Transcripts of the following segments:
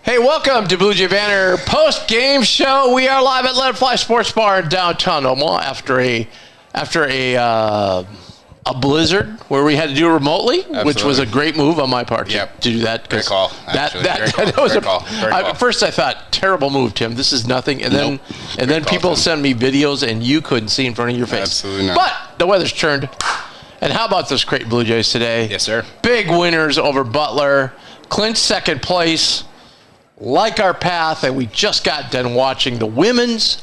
Hey, welcome to Blue Jay Banner post-game show. We are live at Let It Fly Sports Bar in downtown Omaha after a blizzard where we had to do it remotely, which was a great move on my part to do that. Great call. That was a call. At first, I thought terrible move, Tim. This is nothing, and then people send me videos, and you couldn't see in front of your face. Absolutely not. But the weather's turned. And how about those Creighton Blue Jays today? Yes, sir. Big winners over Butler, clinched second place. Like our path, and we just got done watching the women's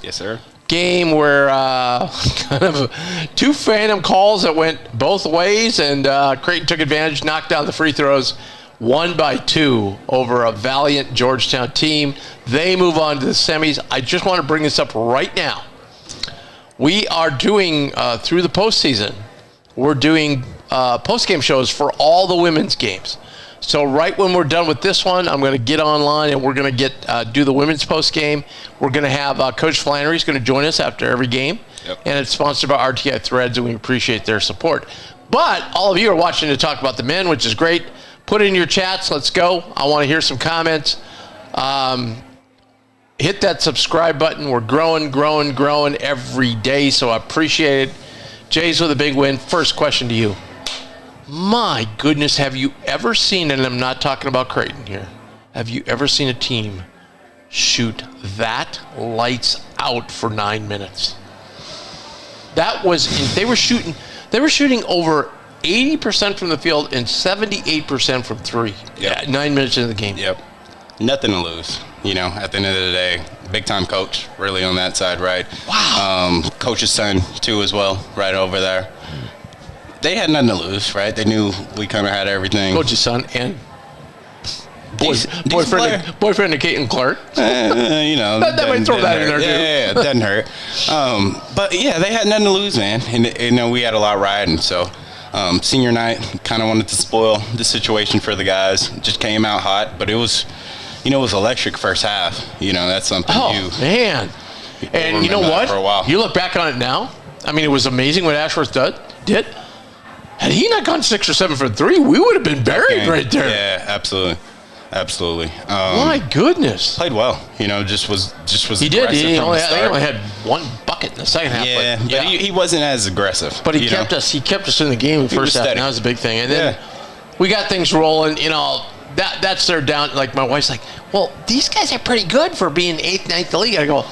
game where kind of two phantom calls that went both ways, and Creighton took advantage, knocked down the free throws, won by 2 over a valiant Georgetown team. They move on to the semis. I just want to bring this up right now. We are doing, through the postseason, we're doing post-game shows for all the women's games. So right when we're done with this one, I'm going to get online and we're going to do the women's post game. We're going to have Coach Flannery's going to join us after every game, and it's sponsored by RTI Threads, and we appreciate their support. But all of you are watching to talk about the men, which is great. Put it in your chats. Let's go. I want to hear some comments. Hit that subscribe button. We're growing every day, so I appreciate it. Jays with a big win. First question to you. My goodness, have you ever seen, and I'm not talking about Creighton here, have you ever seen a team shoot that lights out for 9 minutes? That was, they were shooting over 80% from the field and 78% from 3. 9 minutes into the game. Nothing to lose, at the end of the day. Big time coach, really, on that side, right? Wow. Coach's son, too, as well, right over there. They had nothing to lose, right? They knew we kind of had everything. Coach's son and boyfriend of Caitlin Clark. That might throw that in there, too. Yeah, it doesn't hurt. But, yeah, they had nothing to lose, man. And we had a lot riding. So, senior night, kind of wanted to spoil the situation for the guys. Just came out hot. But it was, it was electric first half. That's something man. And you know what? For a while. You look back on it now. I mean, it was amazing what Ashworth did. Had he not gone 6 or 7 for 3, we would have been buried right there. Yeah, absolutely. My goodness. Played well. Just was. He did. He only had 1 bucket in the second half. Yeah, but he wasn't as aggressive. But he kept us. He kept us in the game in the first half. And that was a big thing. And then we got things rolling. That's their down. Like my wife's like, well, these guys are pretty good for being 8th, 9th in the league. I go,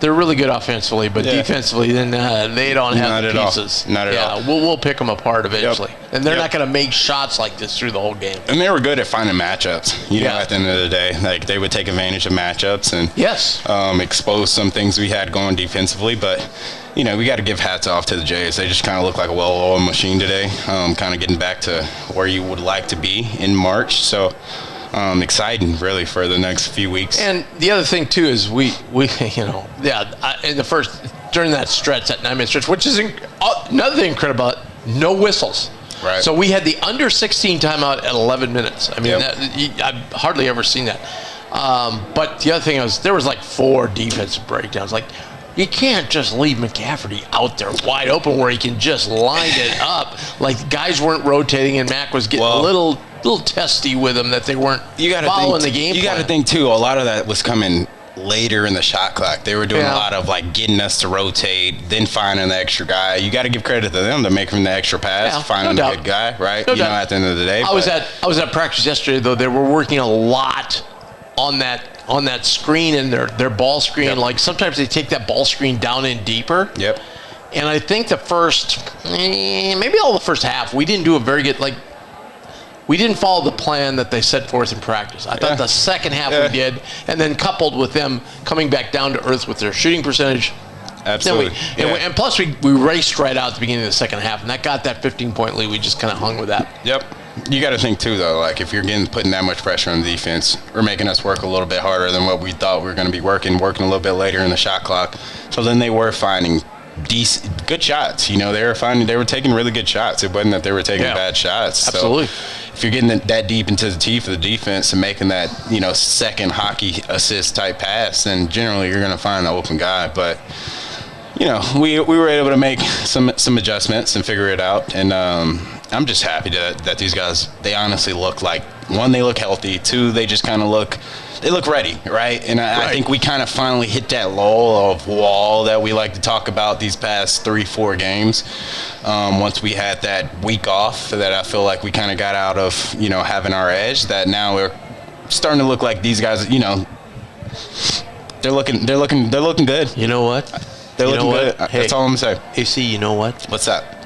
they're really good offensively, but defensively, then they don't have the pieces. Not at all. We'll pick them apart eventually. And they're not going to make shots like this through the whole game. And they were good at finding matchups, at the end of the day. Like, they would take advantage of matchups and expose some things we had going defensively. But, we got to give hats off to the Jays. They just kind of look like a well-oiled machine today, kind of getting back to where you would like to be in March. So, exciting, really, for the next few weeks. And the other thing, too, is we in the first, during that stretch, that 9-minute stretch, which is another thing incredible, no whistles. Right. So we had the under 16 timeout at 11 minutes. I mean, I've hardly ever seen that. But the other thing was, there was like 4 defensive breakdowns. Like, you can't just leave McCafferty out there wide open where he can just line it up. Like, guys weren't rotating, and Mac was getting a little testy with them that they weren't following the game plan. You got to think, too, a lot of that was coming later in the shot clock. They were doing a lot of, getting us to rotate, then finding the extra guy. You got to give credit to them to making the extra pass, finding the good guy, right? No doubt. At the end of the day. I was at practice yesterday, though. They were working a lot on that screen and their ball screen. Like, sometimes they take that ball screen down in deeper. And I think maybe all the first half, we didn't do a very good, we didn't follow the plan that they set forth in practice. I thought the second half we did, and then coupled with them coming back down to earth with their shooting percentage. Absolutely. And plus, we raced right out at the beginning of the second half, and that got that 15-point lead. We just kind of hung with that. You got to think, too, though, if you're putting that much pressure on the defense, or making us work a little bit harder than what we thought we were going to be working a little bit later in the shot clock. So then they were finding good shots. They were taking really good shots. It wasn't that they were taking bad shots. Absolutely. So if you're getting that deep into the teeth of the defense and making that, second hockey assist type pass, then generally you're going to find an open guy. But, we were able to make some adjustments and figure it out. And I'm just happy that these guys, they honestly look like, one, they look healthy. Two, they just kind of look ready, right? And I think we kind of finally hit that lull of wall that we like to talk about these past 3-4 games. Once we had that week off, that I feel like we kind of got out of, having our edge, that now we're starting to look like these guys, they're looking good. You know what? They're looking good. Hey, that's all I'm going to say. AC, you know what? What's that?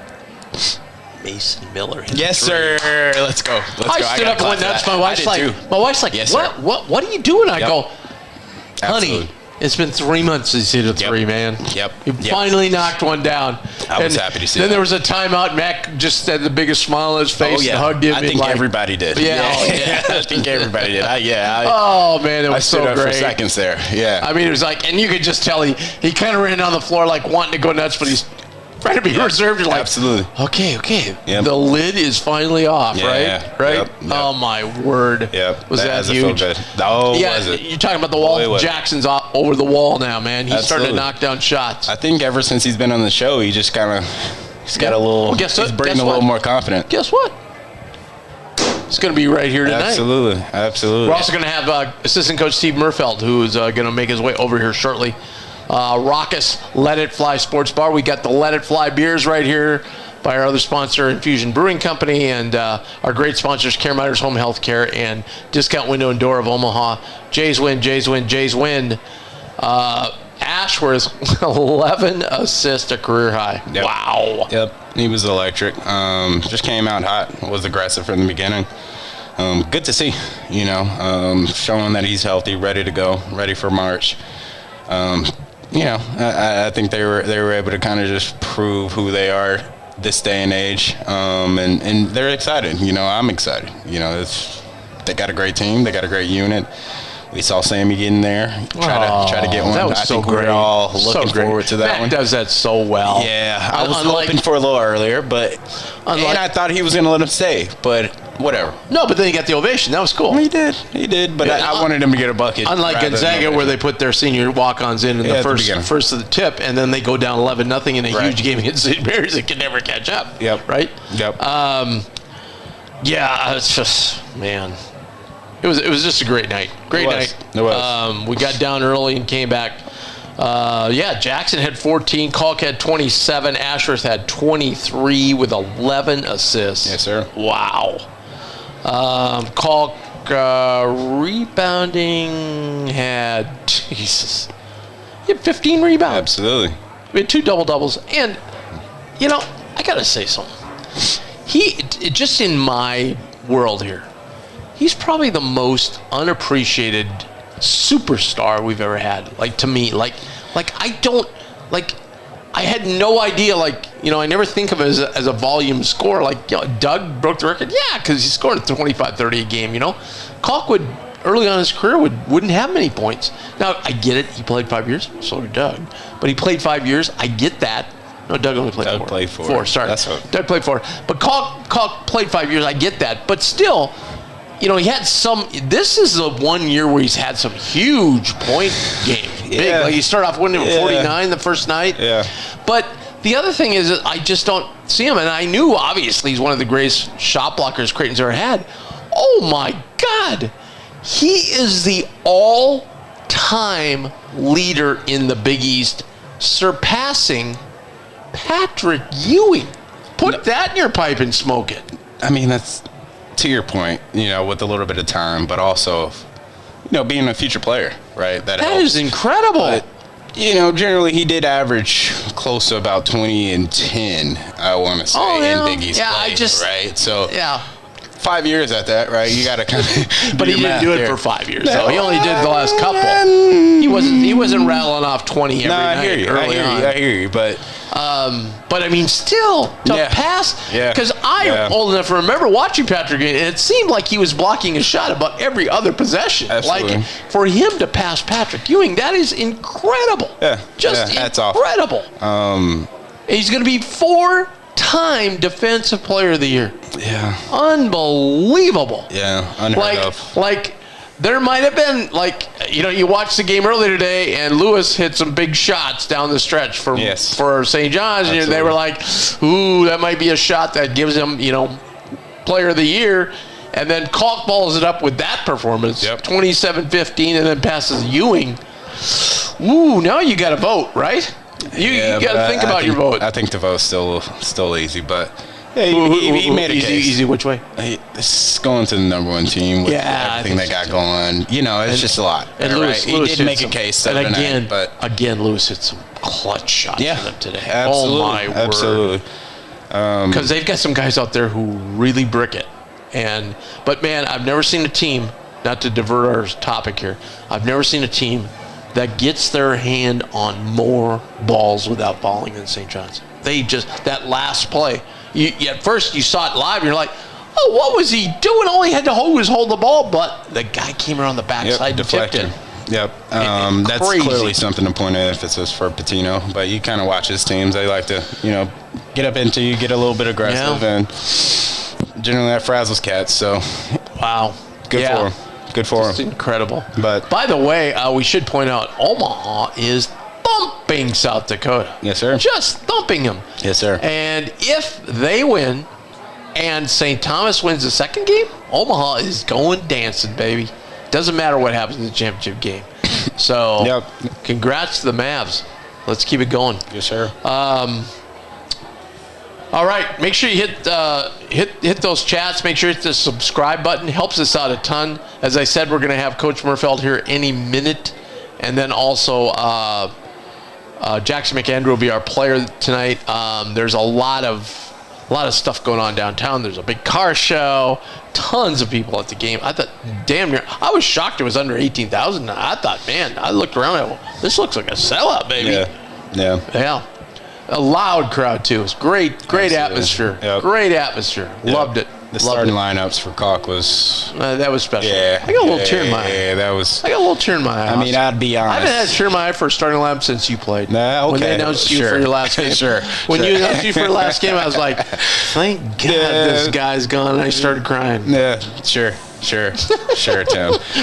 Mason Miller. Yes, sir. Let's go. I stood up and went nuts. My wife's like, yes, what are you doing? I go, honey, Absolutely. it's been 3 months since you hit a three, man. Yep. You finally knocked one down. I was happy to see Then that. there was a timeout. Mac just had the biggest smile on his face and hugged him. I think everybody did. Yeah. I think everybody did. Oh, man, it was so stood up great. for seconds there. Yeah. I mean, it was like, and you could just tell he kind of ran down the floor like wanting to go nuts, but he's trying to be reserved. You're like, absolutely. Okay. Yep. The lid is finally off, right? Right? Yep. Oh, my word. Yep. Was that huge? Good. Oh, yeah, was it? You're talking about the wall. Jackson's over the wall now, man. He's starting to Absolutely. knock down shots. I think ever since he's been on the show, he just kind of, he's got a little, he's breathing a little more confident. Guess what? It's going to be right here tonight. Absolutely. We're also going to have assistant coach Steve Merfeld, who is going to make his way over here shortly. Raucous Let It Fly Sports Bar. We got the Let It Fly beers right here by our other sponsor, Infusion Brewing Company, and our great sponsors, Care Matters Home Health Care and Discount Window and Door of Omaha. Jays win. Ashworth, 11 assists, a career high. Yep. Wow. Yep, he was electric. Just came out hot. Was aggressive from the beginning. Good to see, showing that he's healthy, ready to go, ready for March. I think they were able to kind of just prove who they are this day and age, and they're excited. I'm excited. They got a great team. They got a great unit. We saw Sami get in there, try to get one. That was so great. We're all looking forward to that Mac one. does that so well. Yeah, I was hoping for a little earlier, and I thought he was going to let him stay, but whatever. No, but then he got the ovation. That was cool. He did, but I wanted him to get a bucket. Unlike Gonzaga, where they put their senior walk-ons in the first of the tip, and then they go down 11-0 in a huge game against St. Mary's that can never catch up. Yep. Right? Yep. It's just, man. It was just a great night. Great night. It was. We got down early and came back. Jackson had 14. Kalk had 27. Ashworth had 23 with 11 assists. Yes, sir. Wow. Kalk rebounding had, Jesus. He had 15 rebounds. Absolutely. We had 2 double-doubles. And, I got to say something. Just in my world here, he's probably the most unappreciated superstar we've ever had. Like, to me, I had no idea, I never think of him as a volume scorer. Doug broke the record. Yeah, because he's scoring 25-30 a game, Kalk would, early on in his career, wouldn't have many points. Now, I get it. He played 5 years. So did Doug. But he played 5 years. I get that. No, Doug only played 4. Doug played 4. 4, sorry. Doug played 4. But Kalk played 5 years. I get that. But still, he had this is the 1 year where he's had some huge point game. Yeah. Big. He started off winning 49 the first night. Yeah. But the other thing is, I just don't see him. And I knew, obviously, he's one of the greatest shot blockers Creighton's ever had. Oh, my God. He is the all-time leader in the Big East, surpassing Patrick Ewing. Put that in your pipe and smoke it. I mean, that's to your point, with a little bit of time, but also, being a future player, right? That is incredible. But, generally he did average close to about 20 and 10, I want to say, in Big East play, right? So, 5 years at that, right? You got to kind of. But he didn't do it for 5 years. So he only did the last couple. He wasn't rattling off 20 every night. I hear you, but I mean, still to pass, because I'm old enough to remember watching Patrick, and it seemed like he was blocking a shot about every other possession. Absolutely. For him to pass Patrick Ewing, that is incredible. Just incredible. He's going to be 4-time Defensive Player of the Year. Yeah. Unbelievable. Yeah, unheard of. there might have been, like, you watched the game earlier today, and Lewis hit some big shots down the stretch for St. John's, and they were like, ooh, that might be a shot that gives him, player of the year. And then Kalk balls it up with that performance, 27-15, and then passes Ewing. Ooh, now you got to vote, right? You got to think about your vote. I think the vote's still easy, but he made a case. Easy which way? It's going to the number one team with everything they got going. It's just a lot. And Lewis did make a case. And again, Lewis hit some clutch shots for them today. Absolutely. Oh, my word. Absolutely. Because they've got some guys out there who really brick it. But man, I've never seen a team, not to divert our topic here, I've never seen a team that gets their hand on more balls without falling than St. John's. They just, that last play, at first you saw it live and you're like, oh, what was he doing? All he had to hold was hold the ball, but the guy came around the backside and tipped it. Yep. That's clearly something to point of emphasis for Patino, but you kind of watch his teams. They like to, get up into you, get a little bit aggressive, and generally that frazzles cats. So, wow. Good for him. Good for him. Incredible. But by the way, we should point out Omaha is thumping South Dakota. Yes, sir. Just thumping them. Yes, sir. And if they win and St. Thomas wins the second game, Omaha is going dancing, baby. Doesn't matter what happens in the championship game. So, congrats to the Mavs. Let's keep it going. Yes, sir. All right, make sure you hit those chats. Make sure you hit the subscribe button. Helps us out a ton. As I said, we're going to have Coach Merfeld here any minute, and then also Jackson McAndrew will be our player tonight. There's a lot of stuff going on downtown. There's a big car show. Tons of people at the game. I thought, damn near. I was shocked it was under 18,000. I thought, man, I looked around. This looks like a sellout, baby. Yeah. A loud crowd too. It was great atmosphere. Yep. Great atmosphere. Yep. Loved it. The starting lineups for Kalk was that was special. Yeah, I got a little tear in my eye. Yeah, that was. I got a little tear in my eye. I mean, I'd be honest. I haven't had a tear in my eye for a starting lineup since you played. Nah, okay. When they announced you for your last game. When you announced you for your last game, I was like, thank God this guy's gone. And I started crying. Yeah, sure, Tim.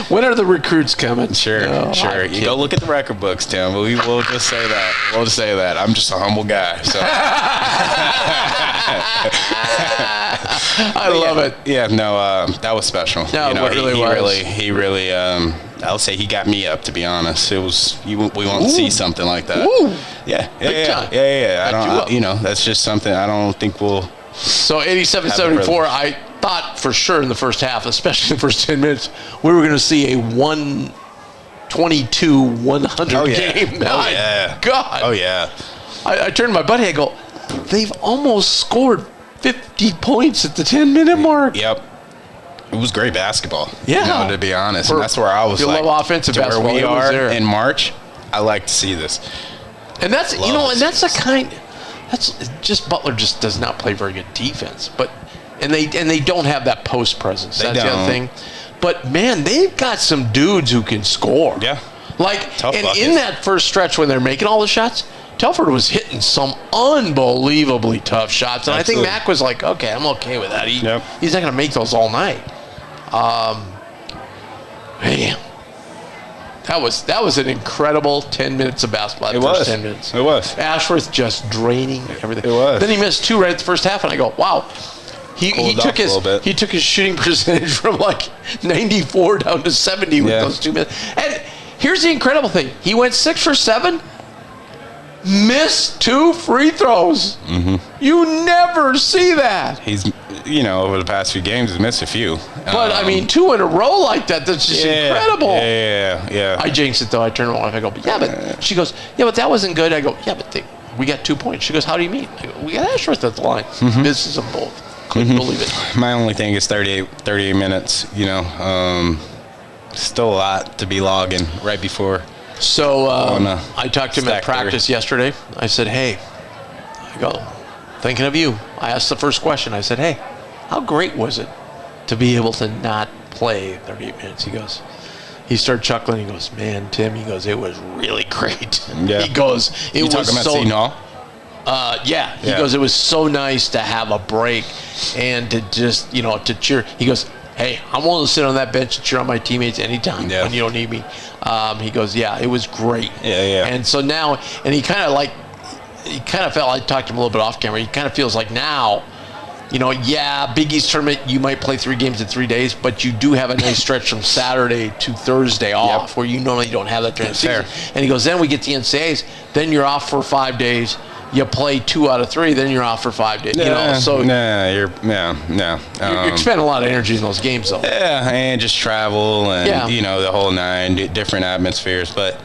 When are the recruits coming? Sure. You go look at the record books, Tim. We'll just say that. I'm just a humble guy. So. I love it. Yeah, no, that was special. No, it really was. He really, I'll say he got me up, to be honest. It was, we won't see something like that. Ooh. Yeah. That's just something I don't think we'll. So 87-74, I thought for sure in the first half, especially in the first 10 minutes, we were going to see a 122-100 game. My God. Oh, yeah. I turned to my buddy, I go, they've almost scored 50 points at the 10-minute mark. Yep. It was great basketball. Yeah. To be honest. And that's where I was like, love offensive basketball. Where we are in March, I like to see this. And that's, that's just Butler just does not play very good defense. And they don't have that post presence. That's the other thing. But man, they've got some dudes who can score. Yeah. In that first stretch when they're making all the shots, Telford was hitting some unbelievably tough shots. And Absolutely. I think Mac was like, okay, I'm okay with that. He's not going to make those all night. Man. That was an incredible 10 minutes of basketball. It was. 10 minutes. It was. Ashworth just draining everything. It was. Then he missed 2 right at the first half, and I go, wow. He took his shooting percentage from like 94 down to 70 with those 2 minutes. And here's the incredible thing: he went 6 for 7, missed 2 free throws. Mm-hmm. You never see that. He's, over the past few games, he's missed a few. But I mean, 2 in a row like that—that's just incredible. Yeah. I jinxed it though. I turned it on. I go, but she goes, but that wasn't good. I go, but we got 2 points. She goes, how do you mean? I go, we got Ashworth at the line. Mm-hmm. This is them both. Couldn't believe it. My only thing is 38 minutes. Still a lot to be logging right before. So I talked to him at practice yesterday. I said, hey, thinking of you. I asked the first question. I said, hey, how great was it to be able to not play 38 minutes? He started chuckling. He goes, man, Tim, it was really great. Yeah. He goes, it was so. He goes, it was so nice to have a break and to just, to cheer. He goes, hey, I'm willing to sit on that bench and cheer on my teammates anytime when you don't need me. He goes, yeah, it was great. Yeah. And so now, and he kind of felt, I talked to him a little bit off camera, he kind of feels like now, Big East tournament, you might play 3 games in 3 days, but you do have a nice stretch from Saturday to Thursday off where you normally don't have that during the season. And he goes, then we get the NCAAs, then you're off for 5 days. You play 2 out of 3, then you're off for 5 days. You're expending a lot of energy in those games, though. Yeah, and just travel and the whole 9 different atmospheres, but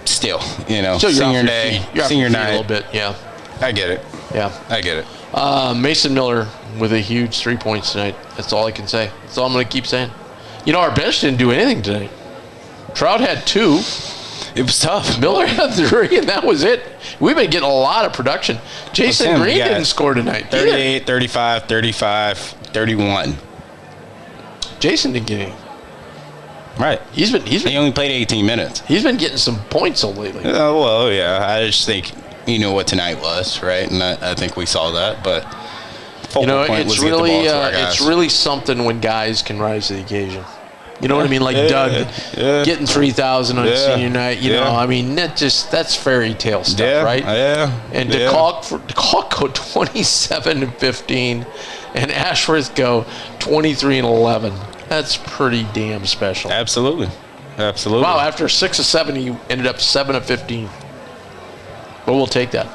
still, senior day, senior night, a little bit. Yeah, I get it. Yeah, I get it. Mason Miller with a huge 3 points tonight. That's all I can say. That's all I'm going to keep saying. Our bench didn't do anything tonight. Trout had 2. It was tough. Miller had 3, and that was it. We've been getting a lot of production. Jason Green didn't score tonight. 38, 35, 35, 31. Jason didn't get any. Right. He only played 18 minutes. He's been getting some points lately. Well, yeah. I just think what tonight was, right? And I think we saw that, but it's really something when guys can rise to the occasion. You know what I mean? Like Doug getting 3,000 on senior night. I mean, that's fairy tale stuff, right? Yeah. And DeCalk go 27-15, and Ashworth go 23-11. That's pretty damn special. Absolutely. Wow, after 6 of 7, he ended up 7 of 15. But we'll take that.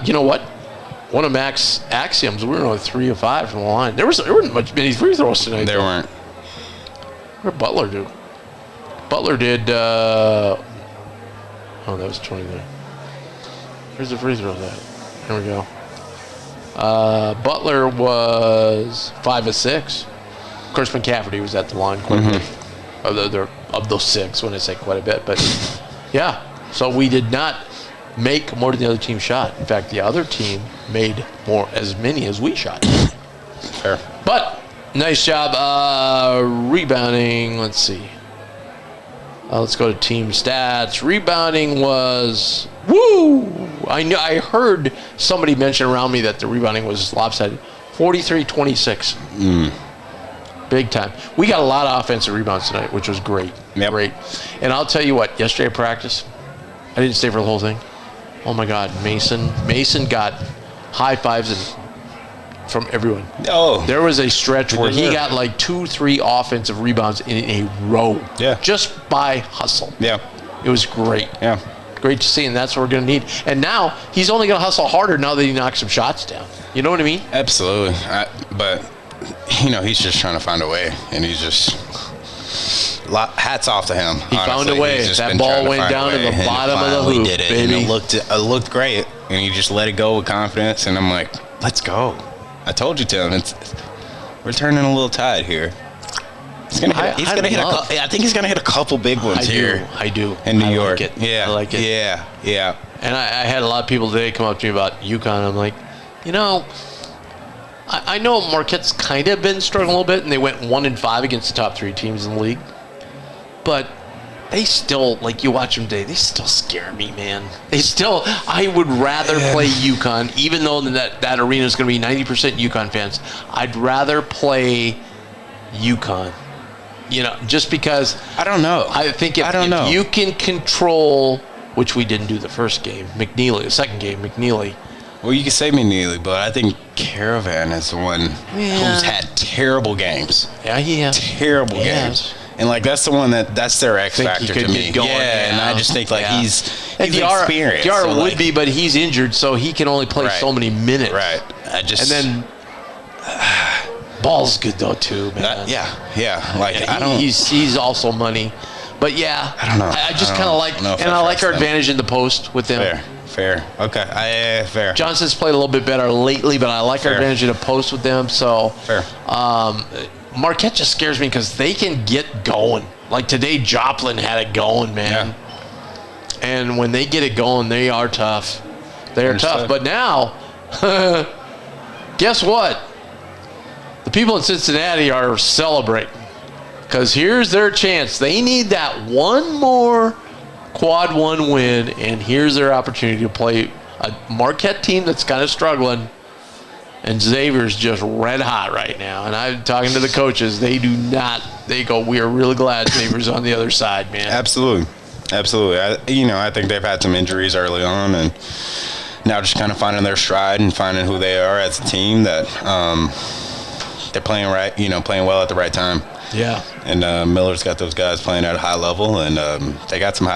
You know what? One of Mac's axioms, we were only 3 of 5 from the line. There weren't many free throws tonight. There weren't. What did Butler do? Butler did, that was 29. Where's the free throws at? There we go. Butler was 5 of 6. Of course, McCafferty was at the line quite a bit. Of those 6, when I say quite a bit. But, yeah. So we did not make more than the other team shot. In fact, the other team made as many as we shot. Fair. But nice job rebounding. Let's see. Let's go to team stats. Rebounding was I heard somebody mention around me that the rebounding was lopsided. 43-26. Big time. We got a lot of offensive rebounds tonight, which was great. Yep. Great. And I'll tell you what, yesterday at practice, I didn't stay for the whole thing. Oh my God, Mason got high fives from everyone. Oh. There was a stretch where he got like 2-3 offensive rebounds in a row. Yeah. Just by hustle. Yeah. It was great. Yeah. Great to see, and that's what we're going to need. And now he's only going to hustle harder now that he knocks some shots down. You know what I mean? Absolutely. But he's just trying to find a way, and he's just hats off to him. He found a way. That ball went down to the bottom of the hoop, did it, baby. And it looked great, and he just let it go with confidence. And I'm like, let's go. I told you to him. We're turning a little tide here. I think he's gonna hit a couple big ones here. I do. In New York. Like it. Yeah. I like it. Yeah. And I had a lot of people today come up to me about UConn. I'm like, I know Marquette's kind of been struggling a little bit, and they went 1-5 against the top 3 teams in the league. But they still, like, you watch them today, they still scare me, man. I would rather play UConn, even though that arena is going to be 90% UConn fans. I'd rather play UConn. Just because. I don't know. I think if you can control, which we didn't do the first game, the second game, McNeely. Well, you can say McNeely, but I think Caravan is the one who's had terrible games. Yeah, he has. Terrible games. And, that's the one that's their X factor to me. And I just think, he's experienced. Diarra would be, but he's injured, so he can only play so many minutes. Right. And then Ball's good, though, too, man. He's also money. But, I don't know. I just kind of like, and I like our advantage in the post with them. Fair. Okay. Fair. Johnson's played a little bit better lately, but I like our advantage in the post with them. So, fair. Marquette just scares me because they can get going. Like today, Joplin had it going, man. Yeah. And when they get it going, they are tough. They're tough. But now, guess what? The people in Cincinnati are celebrating because here's their chance. They need that one more quad 1 win, and here's their opportunity to play a Marquette team that's kind of struggling And Xavier's just red hot right now. And I'm talking to the coaches. They go, we are really glad Xavier's on the other side, man. Absolutely. I think they've had some injuries early on, and now just kind of finding their stride and finding who they are as a team, that they're playing right, playing well at the right time. Yeah. And Miller's got those guys playing at a high level, and they got some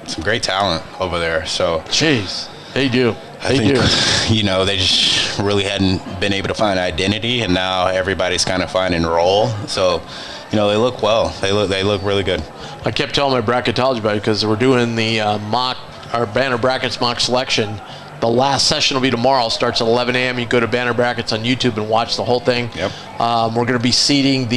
some great talent over there. So, jeez, they do. I think, they just really hadn't been able to find identity, and now everybody's kind of finding a role. So, they look well. They look really good. I kept telling my bracketology about it because we're doing the our Banner Brackets mock selection. The last session will be tomorrow. Starts at 11 a.m. You go to Banner Brackets on YouTube and watch the whole thing. Yep. We're going to be seeding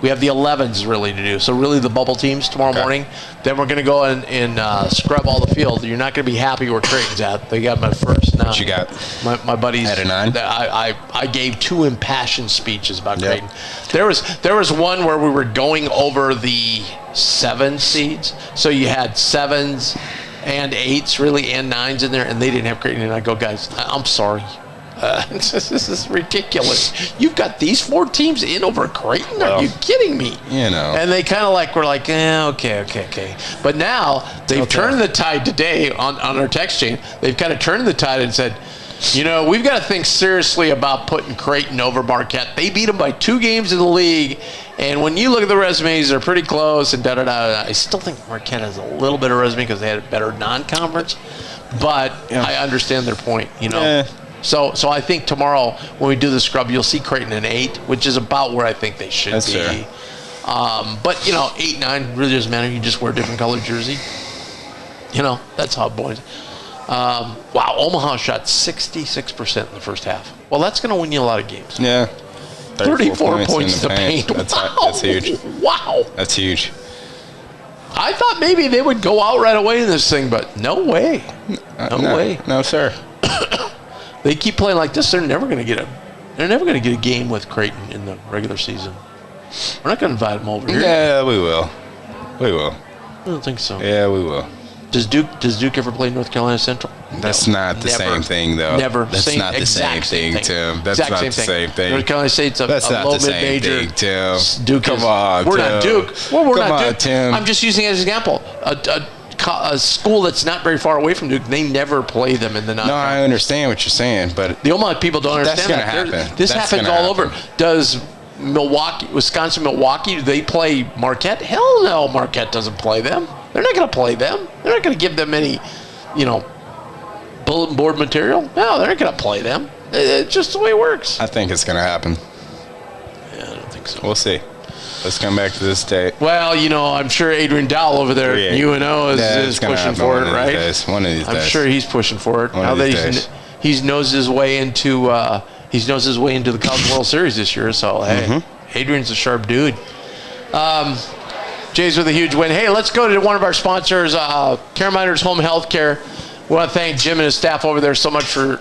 we have the 11s really to do. So really the bubble teams tomorrow morning. Then we're going to go and scrub all the field. You're not going to be happy where Creighton's at. They got my first 9. What you got? My buddies. At a 9? I gave 2 impassioned speeches about Creighton. There was one where we were going over the 7 seeds. So you had 7s and 8s really and 9s in there, and they didn't have Creighton. And I go, guys, I'm sorry. This is ridiculous. You've got these 4 teams in over Creighton? Are you kidding me? And they kind of were like, okay. But now they've turned the tide today on our text chain. They've kind of turned the tide and said, we've got to think seriously about putting Creighton over Marquette. They beat them by 2 games in the league. And when you look at the resumes, they're pretty close and da-da-da. I still think Marquette has a little bit of resume because they had a better non-conference. But I understand their point, So I think tomorrow when we do the scrub, you'll see Creighton in 8, which is about where I think they should be. Fair. But, 8, 9 really doesn't matter. You just wear a different colored jersey. That's how boys. Wow, Omaha shot 66% in the first half. Well, that's going to win you a lot of games. Yeah. 34 points in the paint. That's huge. Wow. That's huge. I thought maybe they would go out right away in this thing, but no way. No way. No, sir. They keep playing like this. They're never going to get a game with Creighton in the regular season. We're not going to invite them over here. Yeah, we will. I don't think so. Yeah, we will. Does Duke ever play North Carolina Central? That's not the same thing, though. Never. That's not the same thing, Tim. That's not the same thing. North Carolina State's a low mid-major. Tim. Duke Come on, We're not Duke. Well, we're not Duke. Tim. I'm just using it as an example. A school that's not very far away from Duke, they never play them in the non-conference. No, I understand what you're saying, but the Omaha people don't understand that's going to happen. This happens all over. Does Wisconsin, Milwaukee, do they play Marquette? Hell no, Marquette doesn't play them. They're not going to play them. They're not going to give them any, bulletin board material. No, they're not going to play them. It's just the way it works. I think it's going to happen. Yeah, I don't think so. We'll see. Let's come back to this date. Well, I'm sure Adrian Dowell over there at UNO is pushing for it, right? One of these days. I'm sure he's pushing for it. Now that he's nosed his way into the College World Series this year. So hey, Adrian's a sharp dude. Jays with a huge win. Hey, let's go to one of our sponsors, Care Miners Home Health Care. We want to thank Jim and his staff over there so much for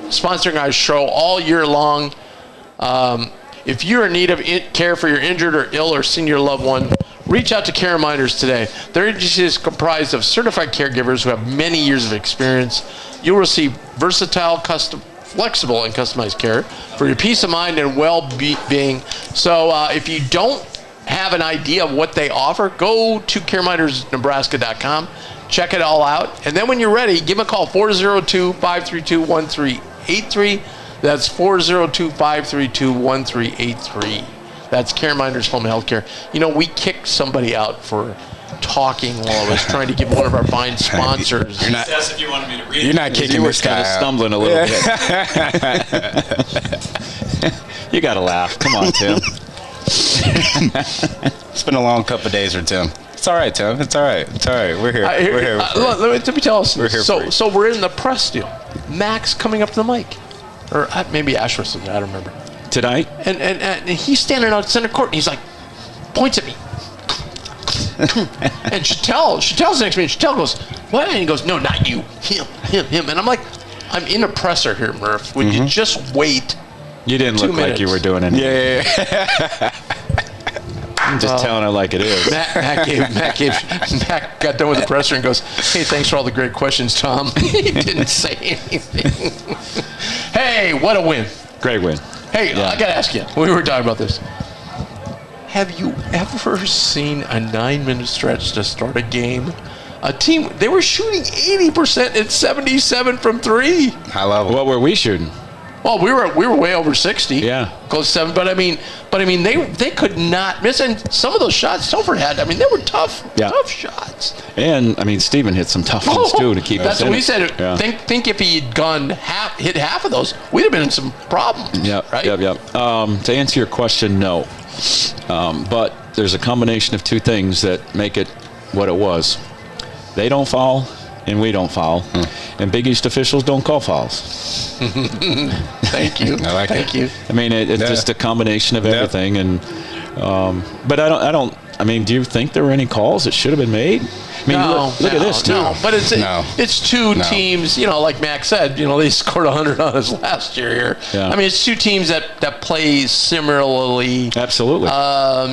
sponsoring our show all year long. If you're in need of care for your injured or ill or senior loved one, reach out to Care Miners today. Their agency is comprised of certified caregivers who have many years of experience. You'll receive versatile, flexible, and customized care for your peace of mind and well-being. So if you don't have an idea of what they offer, go to careminersnebraska.com. Check it all out. And then when you're ready, give them a call, 402-532-1383. That's 402-532-1383. That's Care Miners Home Health Care. We kicked somebody out for talking while I was trying to give one of our fine sponsors. That's if you wanted me to read. You're not kicking this guy out. Stumbling a little bit. You got to laugh. Come on, Tim. It's been a long couple of days for Tim. It's all right, Tim. It's all right. We're here. Let me tell us. We're here. So we're in the press deal. Max coming up to the mic, or maybe Ashworth. I don't remember. Tonight, and he's standing out center court, and he's like, points at me. And Chattel's next to me, and Chattel goes, what? And he goes, no, not you. Him. And I'm like, I'm in a presser here, Murph. Would you just wait? You didn't look like you were doing anything. Yeah. I'm just telling it like it is. Matt got done with the presser and goes, hey, thanks for all the great questions, Tom. He didn't say anything. Hey, what a win. Great win. Hey, I got to ask you. We were talking about this. Have you ever seen a 9-minute stretch to start a game? A team, they were shooting 80% at 77 from 3. High level. What were we shooting? Well, we were way over 60. Yeah. Close to 7. But I mean, they could not miss. And some of those shots Telford had, I mean, they were tough shots. And I mean, Steven hit some tough ones too to keep us in. That's what we said. Yeah. Think if he had hit half of those, we'd have been in some problems. Yep. Right? Yep. To answer your question, no. But there's a combination of two things that make it what it was. They don't foul, and we don't foul. And Big East officials don't call fouls. Thank you. Thank you. I mean, it's just a combination of everything. And but I don't. I mean, do you think there were any calls that should have been made? I mean, look at this too. No, but it's two teams. You know, like Max said, you know, they scored 100 on us last year here. Yeah. I mean, it's two teams that play similarly. Absolutely.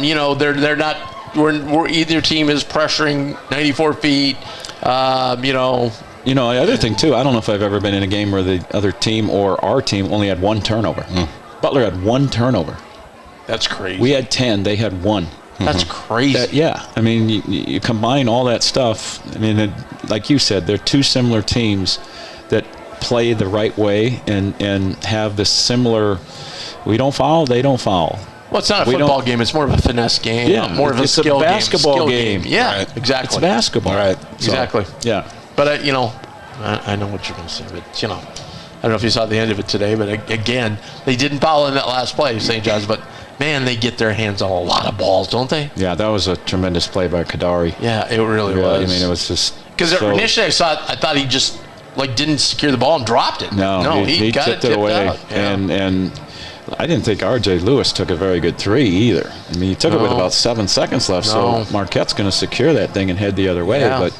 You know, they're not. We're either team is pressuring 94 feet. You know, the other thing too, I don't know if I've ever been in a game where the other team or our team only had 1 turnover. Butler had 1 turnover. That's crazy. We had 10. They had 1. That's crazy. Yeah. I mean, you combine all that stuff. I mean, like you said, they're two similar teams that play the right way and have this similar, we don't foul, they don't foul. Well, it's not a football game. It's more of a finesse game. Yeah, more of a skill game. It's a basketball game. Yeah, right. Exactly. It's basketball. Right. Exactly. Yeah. But, I know what you're going to say. But, I don't know if you saw the end of it today. But, again, they didn't foul in that last play, St. John's. But, man, they get their hands on a lot of balls, don't they? Yeah, that was a tremendous play by Kadari. Yeah, it really was. I mean, it was just. Because initially I thought he just, didn't secure the ball and dropped it. No, he got tipped it away. Out. Yeah. And I didn't think R.J. Lewis took a very good 3 either. I mean, he took it with about 7 seconds left, so Marquette's going to secure that thing and head the other way. Yeah. But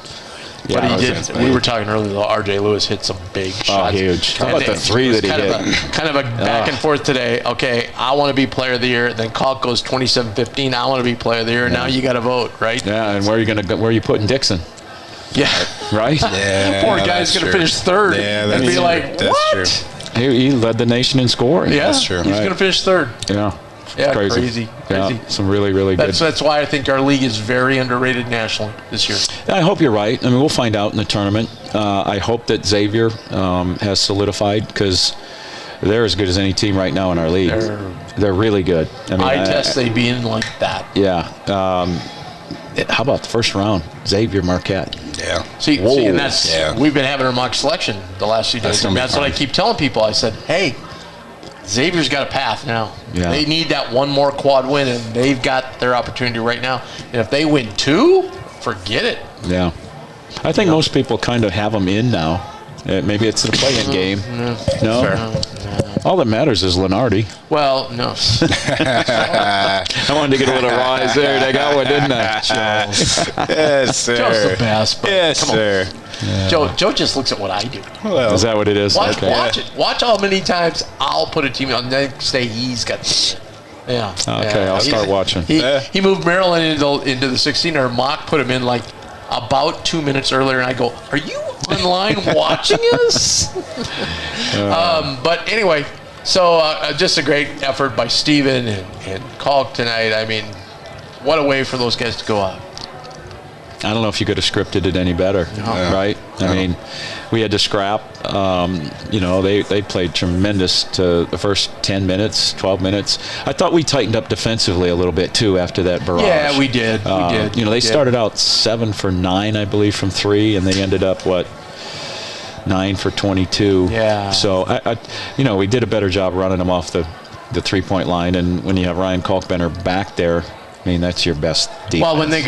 he did. We were talking earlier, though. R.J. Lewis hit some big shots. Oh, huge. How about the 3 that he hit? Kind of a back and forth today. Okay, I want to be player of the year. Then Kalk goes 27-15. I want to be player of the year. Yeah. Now you got to vote, right? Yeah, and where are you putting Dixon? Yeah. Right? Yeah. Poor guy's going to finish 3rd. Yeah, and be like, that's what? True. He led the nation in scoring. Yeah, that's true. He's going to finish 3rd. Yeah. Yeah, crazy. Yeah, some really, really good. That's why I think our league is very underrated nationally this year. I hope you're right. I mean, we'll find out in the tournament. I hope that Xavier has solidified because they're as good as any team right now in our league. They're really good. I mean, test they be in like that. Yeah. How about the first round? Xavier Marquette. Yeah. See, and that's we've been having our mock selection the last few days. That's what I keep telling people. I said, hey, Xavier's got a path now. Yeah. They need that one more quad win, and they've got their opportunity right now. And if they win 2, forget it. Yeah. I think most people kind of have them in now. Maybe it's the play-in game. No? All that matters is Lenardi. Well, no. I wanted to get a little rise there. They got one, didn't I? Yes, sir. Joe's the best. Yes, sir. Yeah. Joe just looks at what I do. Well, is that what it is? Watch it. Watch how many times I'll put a team on the next day. He's got. Yeah. Okay, I'll start watching. He moved Maryland into the 16. Or Mock put him in like about 2 minutes earlier, and I go, "Are you online watching us?" But anyway, so just a great effort by Steven and Kalk tonight. I mean, what a way for those guys to go out. I don't know if you could have scripted it any better, right? I mean, we had to scrap. They played tremendous to the first 10 minutes, 12 minutes. I thought we tightened up defensively a little bit, too, after that barrage. Yeah, we did. They started out 7 for 9, I believe, from 3, and they ended up, 9 for 22. Yeah. So, we did a better job running them off the 3-point line, and when you have Ryan Kalkbrenner back there, I mean, that's your best defense. Well, when they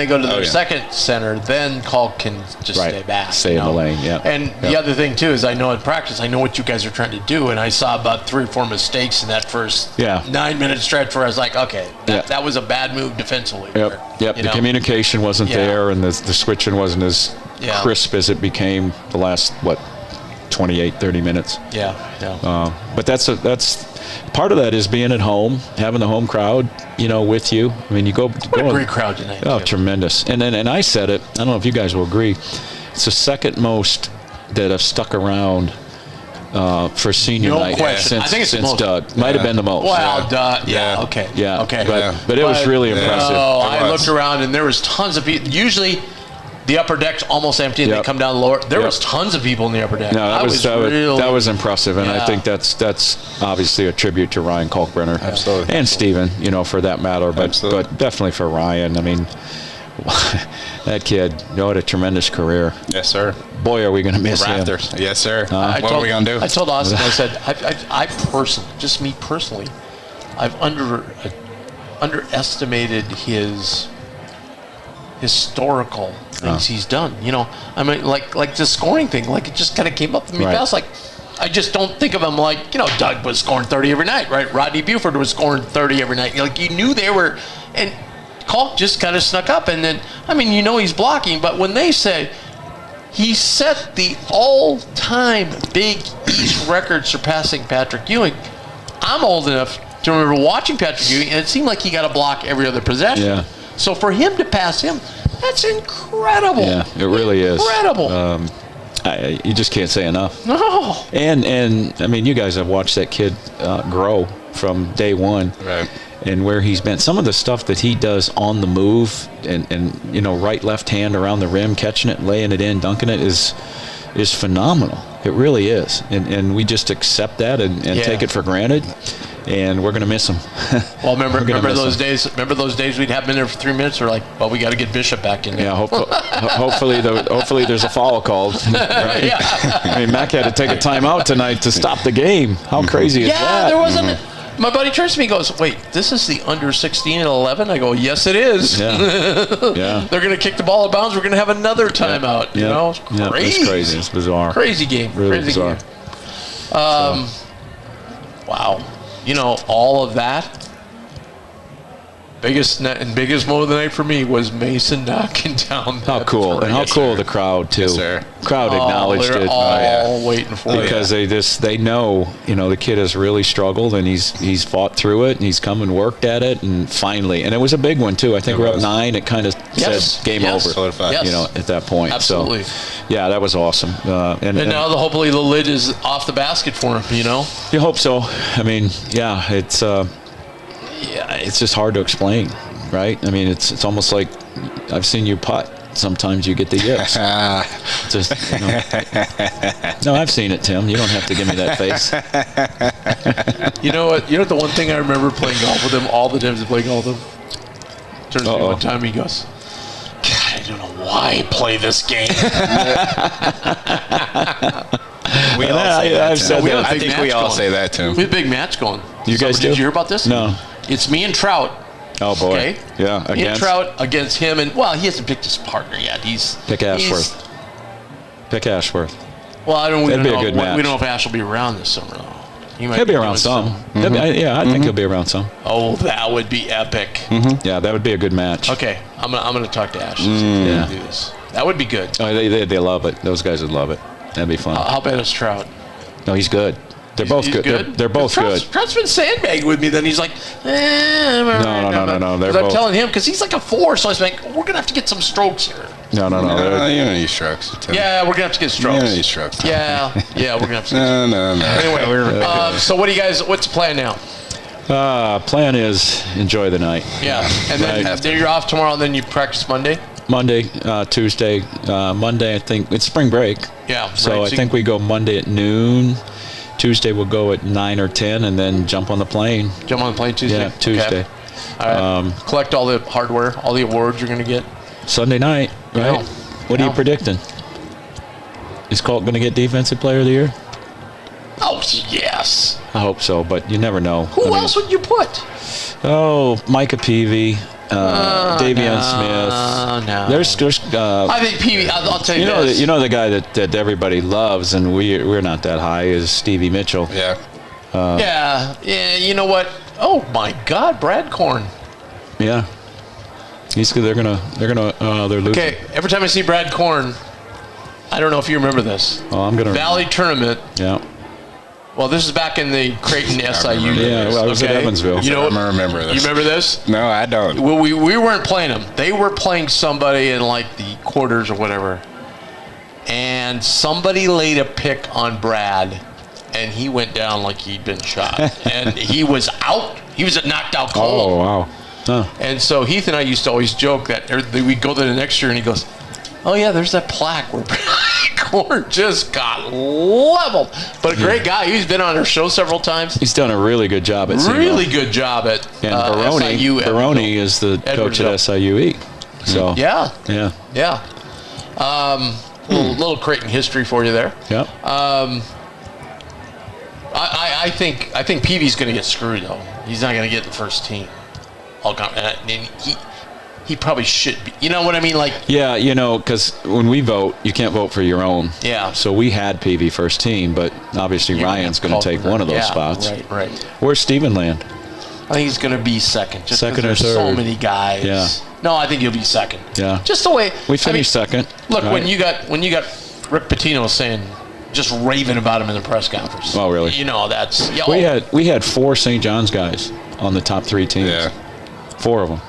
go to their second center, then Kalk can just stay back. Stay in the lane, yeah. And the other thing, too, is I know in practice, I know what you guys are trying to do, and I saw about 3 or 4 mistakes in that first 9-minute stretch where I was like, okay, that was a bad move defensively. Yep. The communication wasn't there, and the switching wasn't as crisp as it became the last, 28, 30 minutes. Yeah. But that's part of that is being at home, having the home crowd, with you. I mean, you go. What a great crowd tonight. Oh, tremendous. And I said it. I don't know if you guys will agree. It's the second most that have stuck around for senior night question. I think it's since Doug. Might have been the most. Well, Doug. Yeah. Okay. Yeah. Okay. But it was really impressive. Oh, I looked around and there was tons of people. Usually, the upper deck's almost empty, and they come down lower. There was tons of people in the upper deck. No, that was impressive, and I think that's obviously a tribute to Ryan Kalkbrenner. Absolutely. And Steven, for that matter, but definitely for Ryan. I mean, that kid, what a tremendous career. Yes, sir. Boy, are we going to miss him. Yes, sir. What are we going to do? I told Austin, I said, I personally, just me personally, I've underestimated his historical things he's done. I mean, like the scoring thing, like it just kind of came up to me fast. Like, I just don't think of him like, Doug was scoring 30 every night, right? Rodney Buford was scoring 30 every night. Like, you knew they were, and Kalk just kind of snuck up. And then, I mean, he's blocking, but when they said he set the all-time Big East record surpassing Patrick Ewing, I'm old enough to remember watching Patrick Ewing, and it seemed like he got a block every other possession. Yeah. So for him to pass him, that's incredible. Yeah, it really is. Incredible. You just can't say enough. No. And I mean, you guys have watched that kid grow from day one. Right. And where he's been. Some of the stuff that he does on the move and right, left hand around the rim, catching it, laying it in, dunking it is phenomenal. It really is. And we just accept that and take it for granted. And we're going to miss him. Well, remember those days? Remember those days we'd have him in there for 3 minutes? We're like, well, we got to get Bishop back in there. Yeah, hopefully there's a foul called. Right? Yeah. I mean, Mac had to take a timeout tonight to stop the game. How crazy is that? Yeah, there wasn't. My buddy turns to me and goes, wait, this is the under 16 and 11? I go, yes, it is. Yeah. Yeah. They're going to kick the ball out of bounds. We're going to have another timeout. It's crazy. It's crazy. It's bizarre. Crazy game. Really crazy bizarre. Game. Wow. All of that. Biggest moment of the night for me was Mason knocking down. How cool. And how cool the crowd, too. Yes, sir. Crowd acknowledged they're it. all waiting for it. Because they know, the kid has really struggled, and he's fought through it, and he's come and worked at it, and finally, and it was a big one, too. I think we're up 9. It kind of said game over, at that point. Absolutely. So, yeah, that was awesome. And now hopefully the lid is off the basket for him, You hope so. I mean, yeah, it's just hard to explain, right? I mean, it's almost like I've seen you putt. Sometimes you get the yips. No, I've seen it, Tim. You don't have to give me that face. You know what? The one thing I remember playing golf with him, all the times I played golf with him, turns to me one time, he goes, God, I don't know why I play this game. We all say that. I think we all say that, Tim. We have a big match going. You guys do? Did you hear about this? No. It's me and Trout. Oh, boy. Okay? Yeah, me and Trout against him. And, he hasn't picked his partner yet. Pick Ashworth. Pick Ashworth. Well, That'd be a good match. We don't know if Ash will be around this summer, though. He'll be around some. I think he'll be around some. Oh, that would be epic. Mm-hmm. Yeah, that would be a good match. Okay, I'm gonna talk to Ash and see if we can do this. That would be good. Oh, they love it. Those guys would love it. That'd be fun. How bad is Trout? No, he's good. They're both good. They're both good. Trout's been sandbagging with me. Then he's like, No. I'm telling him because he's like a 4, so I was like, we're gonna have to get some strokes here. No. You don't need strokes. Yeah, we're gonna have to get strokes. You don't need strokes. Yeah, we're gonna have to. No. Anyway, so what do you guys? What's the plan now? Plan is enjoy the night. Yeah, and then you're off tomorrow, and then you practice Monday. Tuesday, Monday. I think it's spring break. Yeah. So right. I think we go Monday at noon. Tuesday we'll go at 9 or 10, and then jump on the plane. Jump on the plane Tuesday. Yeah, Tuesday. Okay. All right. Collect all the hardware, all the awards you're going to get. Sunday night, right? Yeah. What are you predicting? Is Colt going to get Defensive Player of the Year? Oh, yes. I hope so, but you never know. Who else would you put? Oh, Micah Peavy, Davion Smith. No. There's I think Peavy. I'll tell you this. You know the guy that everybody loves, and we're not that high, is Stevie Mitchell. Yeah. Yeah. You know what? Oh my God, Brad Korn. Yeah. They're losing. Okay. Every time I see Brad Korn, I don't know if you remember this. Oh, I'm gonna Valley Tournament. Yeah. Well, this is back in the Creighton SIU days. Yeah, well, I was at Evansville. You know, I remember this. You remember this? No, I don't. Well, we weren't playing them. They were playing somebody in like the quarters or whatever. And somebody laid a pick on Brad. and he went down like he'd been shot. And he was out. He was knocked out cold. Oh, wow. Huh. And so Heath and I used to always joke that we'd go there the next year, and he goes, oh, yeah, there's that plaque where Corn just got leveled. But a great guy. He's been on our show several times. He's done a really good job at SEMO. Really good job at SIU. Baroni is the coach at SIUE. So yeah. Little Creighton history for you there. Yeah. I think Peavy's going to get screwed though. He's not going to get the first team. He probably should be. You know what I mean? Like, yeah, because when we vote, you can't vote for your own. Yeah. So we had Peavy first team, but obviously Ryan's going to take one of those spots. Right. Where's Steven land? I think he's going to be second. Just second or there's third. So many guys. Yeah. No, I think he'll be second. Yeah. Just the way we finished second. Look, right? when you got Rick Pitino saying, just raving about him in the press conference. Oh, really? That's we had 4 St. John's guys on the top 3 teams. Yeah. 4 of them.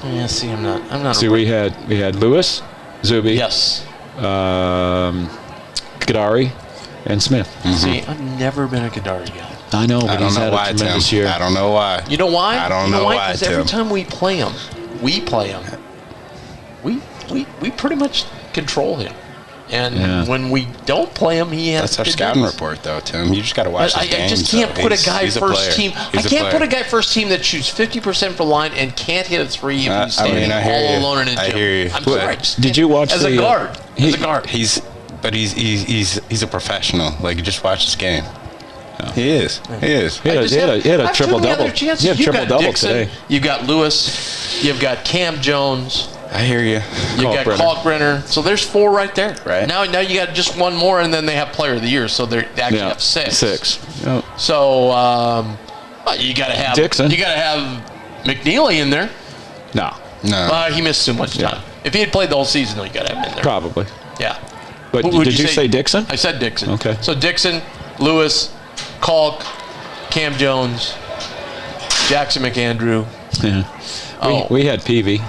Yeah, see, I'm not. See, we had Lewis, Zuby, yes, Kadari, and Smith. Mm-hmm. See, I've never been a Kadari guy. I know, but he's had a tremendous year. I don't know why. You know why? I don't know why. Because every time we play him, we pretty much control him. And when we don't play him, he has. That's our scouting report, though, Tim. You just got to watch his games. I just can't put a guy first team. I can't put a guy first team that shoots 50% from the line and can't hit a 3 if he's standing all alone in his gym. I hear you. I'm sorry. Did you watch as a guard? As a guard, he's a professional. Like, you just watch his game. Yeah. He is. He had a triple-double. He had a triple-double today. You've got Lewis. You've got Cam Jones. I hear you. You got Kalkbrenner. So there's 4 right there. Right. Now you got just one more, and then they have Player of the Year. So they actually have 6. 6. Yep. So you got to have Dixon. You got to have McNeely in there. No. He missed too much time. If he had played the whole season, though, you got to have him in there. Probably. Yeah. But did you say Dixon? I said Dixon. Okay. So Dixon, Lewis, Kalk, Cam Jones, Jackson McAndrew. Yeah. We had Peavy.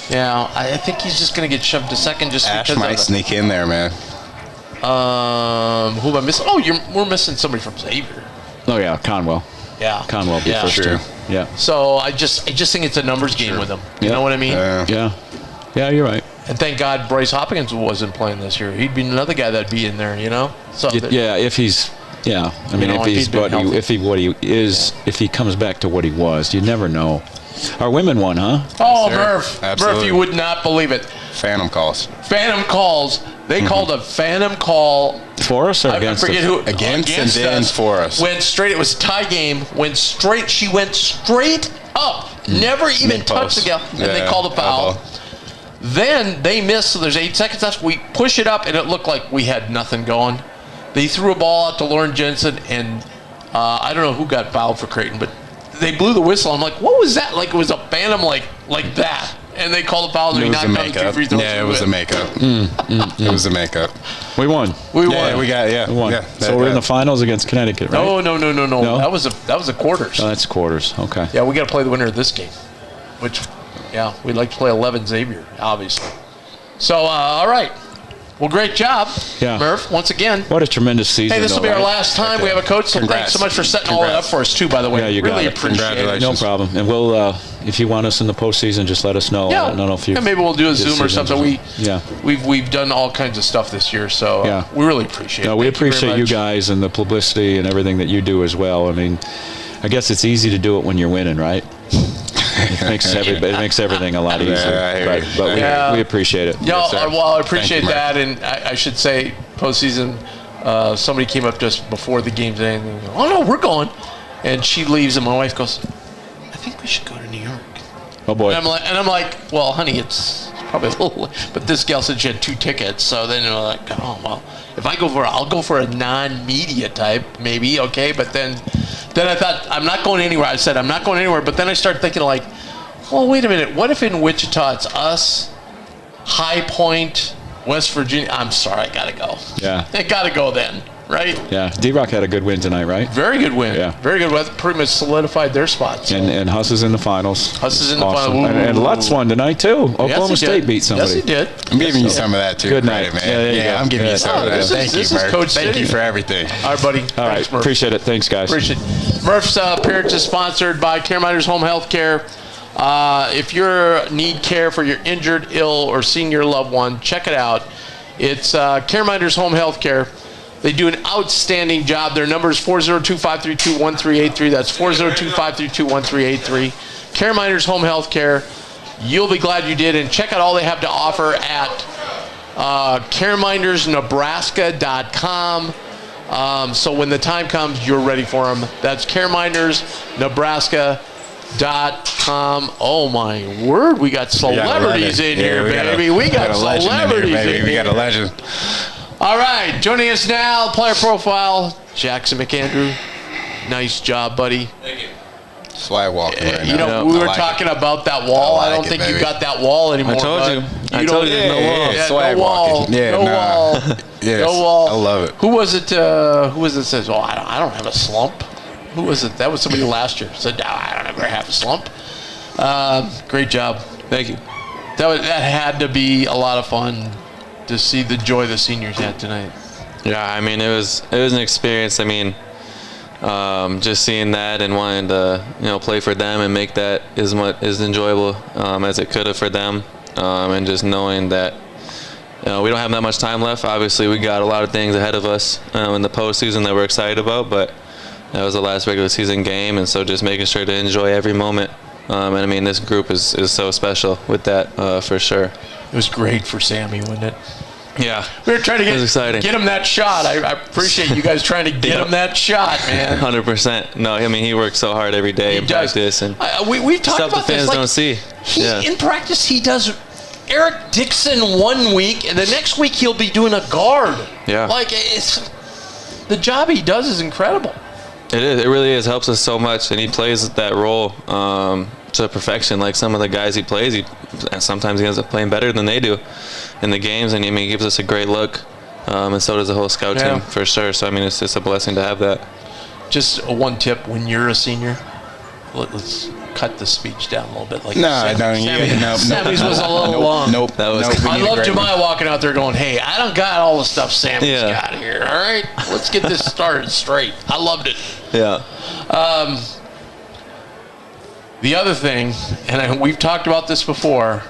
Yeah, I think he's just going to get shoved to second just Ash because might sneak in there, man. Who am I missing? Oh, we're missing somebody from Xavier. Oh, yeah, Conwell. Yeah. Conwell be first team. Yeah. So I just think it's a numbers game with him. You know what I mean? Yeah, you're right. And thank God Bryce Hopkins wasn't playing this year. He'd be another guy that'd be in there, So if he's if he comes back to what he was, you never know. Our women won, huh? Oh, yes, Murph, you would not believe it. Phantom calls. They called a phantom call. For us or against us? I forget who. Against and then for us. Went straight. It was a tie game. She went straight up. Never even touched the gal. And they called a foul. Then they missed, so there's 8 seconds left. We push it up, and it looked like we had nothing going. They threw a ball out to Lauren Jensen, and I don't know who got fouled for Creighton, but they blew the whistle. I'm like, what was that? Like it was a phantom like that. And they called a foul and we knocked down 2 free throws. Yeah, it was a makeup. It was a makeup. We won. We won. We won. Yeah, so we're in the finals against Connecticut, right? No. That was a quarters. Oh, that's quarters. Okay. Yeah, we got to play the winner of this game, which, we'd like to play 11 Xavier, obviously. So, all right. Well, great job, Murph, once again. What a tremendous season. Hey, this will be our last time we have a coach, so thanks so much for setting all that up for us, too, by the way. Yeah, you really got it. appreciate it. No problem. And we'll, if you want us in the postseason, just let us know. Yeah, I don't know if maybe we'll do a Zoom or something. We've done all kinds of stuff this year, so we really appreciate it. We appreciate you guys and the publicity and everything that you do as well. I mean, I guess it's easy to do it when you're winning, right? It makes everything a lot easier. But we appreciate it. I appreciate that, and I should say, postseason, somebody came up just before the game today and they go, "Oh no, we're going," and she leaves, and my wife goes, "I think we should go to New York." Oh boy! And I'm like, "Well, honey, it's probably a little," but this gal said she had 2 tickets, so then you're like, "Oh well, if I'll go for a non-media type, maybe okay," but then I thought, I'm not going anywhere. I said, I'm not going anywhere. But then I started thinking, like, well, wait a minute. What if in Wichita it's us, High Point, West Virginia? I'm sorry, I got to go. Yeah. I got to go then. right? Yeah, D-Rock had a good win tonight, right? Very good win. Yeah. Very good win. Pretty much solidified their spots. And Huss is in the finals. Huss is in the finals. And Lutz won tonight, too. Oklahoma State beat somebody. Yes, he did. I'm giving you some of that, too. Good night, man. Yeah, I'm giving you some of that. Thank you, Murph. Thank you for everything. All right, buddy. All right. Appreciate it. Thanks, guys. Appreciate it. Murph's Appearance is sponsored by Care Minders Home Health Care. If you need care for your injured, ill, or senior loved one, check it out. It's Care Minders Home Health Care. They do an outstanding job. Their number is 402-532-1383. That's 402-532-1383. Care Minders Home Health Care. You'll be glad you did. And check out all they have to offer at caremindersnebraska.com. So when the time comes, you're ready for them. That's caremindersnebraska.com. Oh my word, we got celebrities in here, baby. We got celebrities in here. We got a legend. All right, joining us now, player profile, Jackson McAndrew. Nice job, buddy. Thank you. Swag walking right now. You know, we were talking about that wall. I don't think you got that wall anymore. I told you. I told you there's no wall. Yeah, swag no wall. walking. Yeah, no wall. Yes, no wall. I love it. Who was it that says, oh, I don't have a slump? Who was it? That was somebody last year. Said, no, I don't ever have a slump. Great job. Thank you. That had to be a lot of fun to see the joy the seniors had tonight. Yeah, I mean, it was an experience. I mean, just seeing that and wanting to, play for them and make that as enjoyable as it could have for them, and just knowing that we don't have that much time left. Obviously, we got a lot of things ahead of us in the postseason that we're excited about, but that was the last regular season game, and so just making sure to enjoy every moment. And I mean, this group is so special with that for sure. It was great for Sami, wasn't it? Yeah. We were trying to get him that shot. I appreciate you guys trying to get him that shot, man. 100%. No, I mean, he works so hard every day in practice. And we've talked stuff about the fans this. don't see. In practice, he does Eric Dixon one week, and the next week he'll be doing a guard. Yeah. Like, the job he does is incredible. It is. It really is. Helps us so much, and he plays that role to perfection. Like some of the guys he plays, sometimes he ends up playing better than they do in the games, and I mean, he gives us a great look, and so does the whole scout team for sure. So I mean, it's just a blessing to have that. Just one tip: when you're a senior, let's cut the speech down a little bit. Like Sami's was a little long. I love Jamiya walking out there going, "Hey, I don't got all the stuff Sami's got here. All right, let's get this started straight." I loved it. Yeah. The other thing, and we've talked about this before,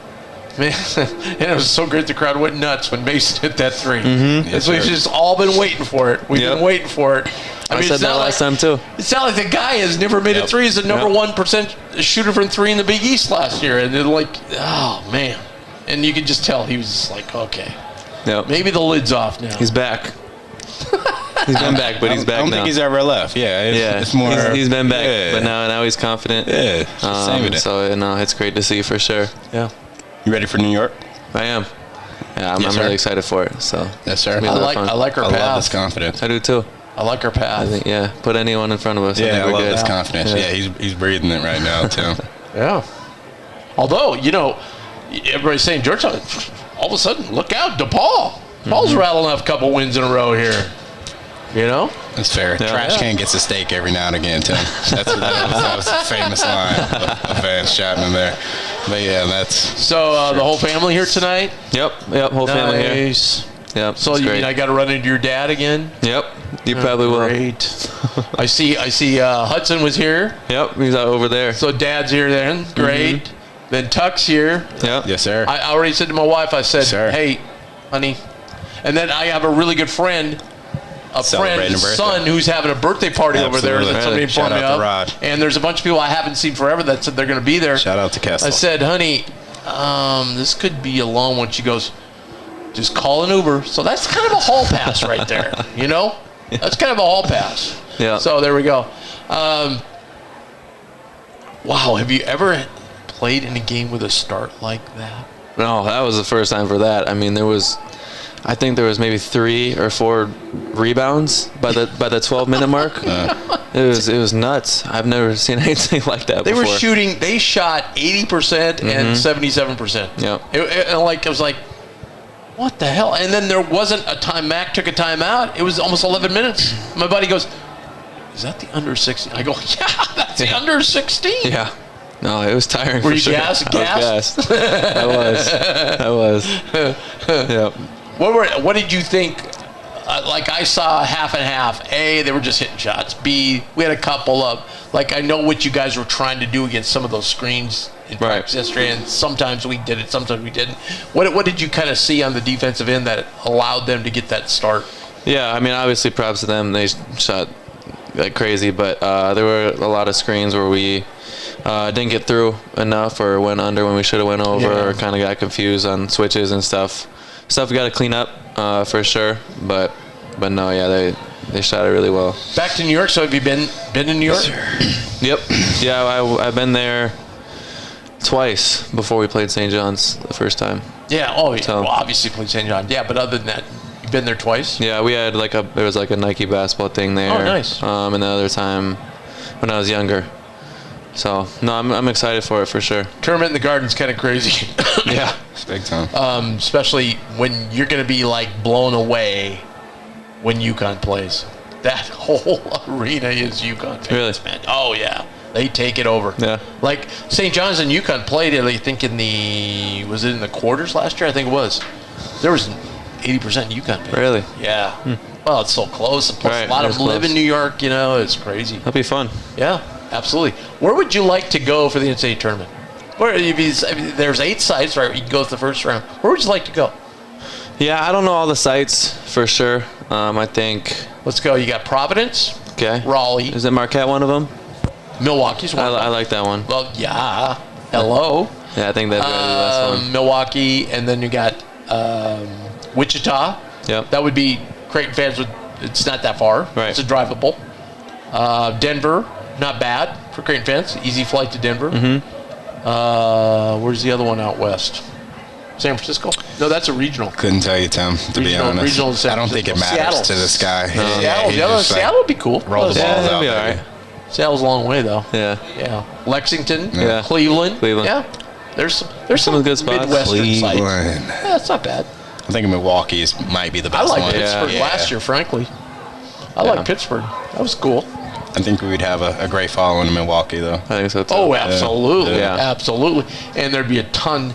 man, and it was so great the crowd went nuts when Mason hit that three. Mm-hmm. Yes, we've just all been waiting for it. We've been waiting for it. I said that last time too. It's not like the guy has never made a three. He's the number 1% shooter from three in the Big East last year. And they're like, oh, man. And you could just tell he was just like, okay. Yep. Maybe the lid's off now. He's back. He's been back, but he's back now. I don't think he's ever left. It's more. He's been back, but now he's confident. Yeah, so it's great to see for sure. Yeah. You ready for New York? I am. Yeah, I'm really excited for it. So yes, sir. I like her path. I love this confidence. I do too. I like her path. I think, put anyone in front of us. I love this confidence. Yeah, he's breathing it right now too. Yeah. Although everybody's saying Georgetown, all of a sudden, look out, DePaul. Paul's rattling off a couple wins in a row here. That's fair. Yeah. Trash can gets a steak every now and again, Tim. That was a famous line of Vance Chapman there. But that's so the whole family here tonight. Yep. Whole family here. Nice. Yep. So I got to run into your dad again. Yep. You probably will. Great. I see. Hudson was here. Yep. He's out over there. So Dad's here then. Great. Mm-hmm. Then Tuck's here. Yep. Yes, sir. I already said to my wife. I said, "Hey, honey," and then I have a really good friend. A friend's son who's having a birthday party over there that somebody informed me of. And there's a bunch of people I haven't seen forever that said they're going to be there. Shout out to Kessel. I said, honey, this could be a long one. She goes, just call an Uber. So that's kind of a hall pass right there, That's kind of a hall pass. Yeah. So there we go. Wow, have you ever played in a game with a start like that? No, that was the first time for that. I mean, I think there was maybe 3 or 4 rebounds by the 12-minute mark. It was nuts. I've never seen anything like that before. They shot 80% and 77%. Yeah. I was like, what the hell? And then there wasn't a time. Mac took a timeout. It was almost 11 minutes. My buddy goes, is that the under 16? I go, yeah, that's the under 16. Yeah. No, it was tiring. Were for you sure. gassed? I was. Yep. What did you think? Like, I saw half and half. A, they were just hitting shots. B, we had a couple of, like, I know what you guys were trying to do against some of those screens in practice yesterday, and sometimes we did it, sometimes we didn't. What did you kind of see on the defensive end that allowed them to get that start? Yeah, I mean, obviously props to them. They shot like crazy, but there were a lot of screens where we didn't get through enough or went under when we should have went over or kind of got confused on switches and stuff. Stuff we got to clean up for sure, but no, yeah, they shot it really well. Back to New York. So have you been to New York? Yep. Yeah, I've been there twice before we played St. John's the first time. Yeah. Oh, yeah. Well, obviously played St. John's. Yeah, but other than that, you've been there twice. Yeah, we had there was like a Nike basketball thing there. Oh, nice. And the other time when I was younger. So no, I'm excited for it for sure. Tournament in the Garden's kind of crazy. Yeah, it's big time. Especially when you're going to be like blown away when UConn plays. That whole arena is UConn fans, really? Man. Oh yeah, they take it over. Yeah. Like St. John's and UConn played it. I think was it in the quarters last year? I think it was. There was 80% UConn fans. Really? Yeah. Well, it's so close. And plus, a lot of them live in New York. You know, it's crazy. That'll be fun. Yeah. Absolutely. Where would you like to go for the NCAA tournament? There's 8 sites, right? You can go to the first round. Where would you like to go? Yeah, I don't know all the sites for sure. I think. Let's go. You got Providence. Okay. Raleigh. Is it Marquette one of them? Milwaukee's one. I like that one. Well, yeah. Hello. Yeah, I think that'd be the best one. Milwaukee, and then you got Wichita. Yep. That would be Creighton fans would. It's not that far. Right. It's a drivable. Denver, not bad for Creighton fans. Easy flight to Denver. Mm-hmm. Where's the other one out west? San Francisco? No, that's a regional. Couldn't tell you, Tim, to be honest. Regional I don't think it matters to this guy. Seattle would be cool. Roll the balls out. Be all right. Seattle's a long way, though. Yeah. Lexington. Yeah. Cleveland. Yeah. There's some good spots. Midwestern sites. Yeah, it's not bad. I think Milwaukee might be the best one. I liked Pittsburgh last year, frankly. I like Pittsburgh. That was cool. I think we'd have a great following in Milwaukee, though. I think so, too. Oh, absolutely. Yeah. Absolutely. And there'd be a ton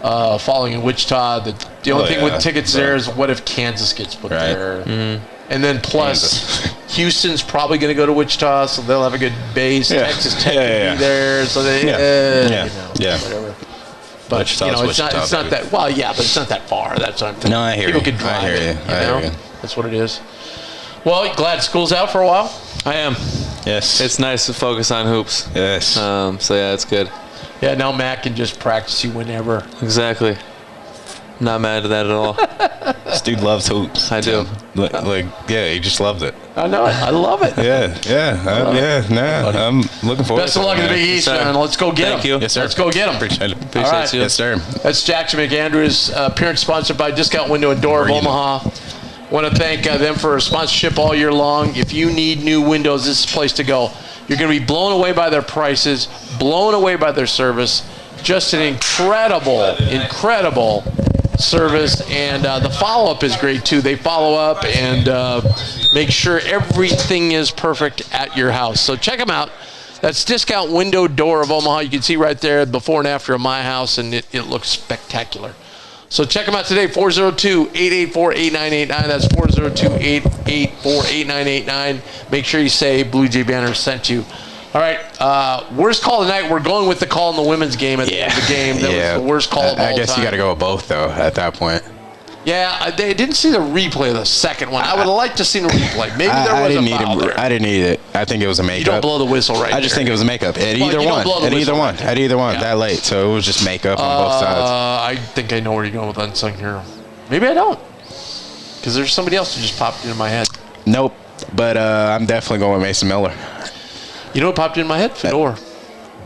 following in Wichita. The only thing with tickets there is what if Kansas gets put there? Mm-hmm. And then plus, Houston's probably going to go to Wichita, so they'll have a good base. Yeah. Texas Tech will be there, so they, whatever. But Wichita's it's not that. Well, yeah, but it's not that far. That's what I'm thinking. No, I hear People you. can drive I hear you. That's what it is. Well, you glad school's out for a while? I am. Yes. It's nice to focus on hoops. Yes. So yeah, it's good. Yeah, now Matt can just practice you whenever. Exactly. Not mad at that at all. This dude loves hoops. I do. He just loves it. I know it. I love it. I'm looking forward Best of luck in the Big East, man. Let's go get Thank them. you. Yes, sir. Let's go get them. Appreciate it. Appreciate you. Yes, sir. That's Jackson McAndrew's appearance sponsored by Discount Window and Door of Omaha. Want to thank them for sponsorship all year long. If you need new windows, this is the place to go. You're going to be blown away by their prices, blown away by their service. Just an incredible service, and the follow-up is great too. They follow up and make sure everything is perfect at your house. So check them out. That's Discount Window Door of Omaha. You can see right there before and after of my house, and it looks spectacular. So check them out today, 402-884-8989. That's 402-884-8989. Make sure you say Blue Jay Banner sent you. All right, worst call tonight. We're going with the call in the women's game at the end of the game. That was the worst call of all time. I guess you got to go with both, though, at that point. Yeah, they didn't see the replay of the second one. I would have liked to see the replay. Maybe there was a foul there. I didn't need it. I think it was a makeup. You don't blow the whistle right I just think it was a makeup. At either one. That late. So it was just makeup on both sides. I think I know where you're going with Unsung Hero. Maybe I don't. Because there's somebody else who just popped into my head. Nope. But I'm definitely going with Mason Miller. You know what popped in my head? Fedor.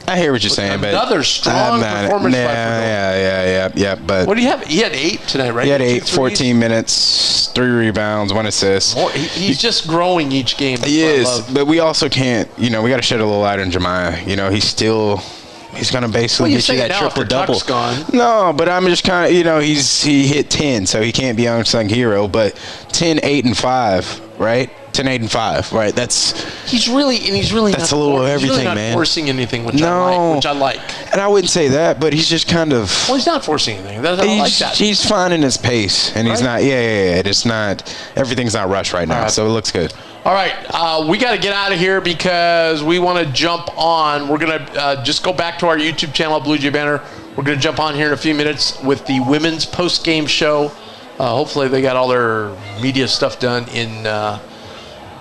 I hear what you're saying, but another strong performance by Fedor. Yeah. But what do you have? He had 8 tonight, right? He had 8, 14 minutes, 3 rebounds, 1 assist. He's just growing each game. He is, but we also can't. We got to shed a little light on Jamiya. He's still He's going to basically get you that triple-double. Gone. No, but I'm just kind of, he hit 10, so he can't be unsung hero. But 10, 8, and 5, right? 10, 8, and 5, right? He's really that's a little everything, man. Forcing anything, which I like. And I wouldn't say that, but he's just kind of. Well, he's not forcing anything. I like that. He's finding his pace, and he's not. Yeah. It's not. Everything's not rushed right now, so it looks good. All right, we got to get out of here because we want to jump on. We're going to just go back to our YouTube channel, Blue Jay Banner. We're going to jump on here in a few minutes with the women's post-game show. Hopefully they got all their media stuff done in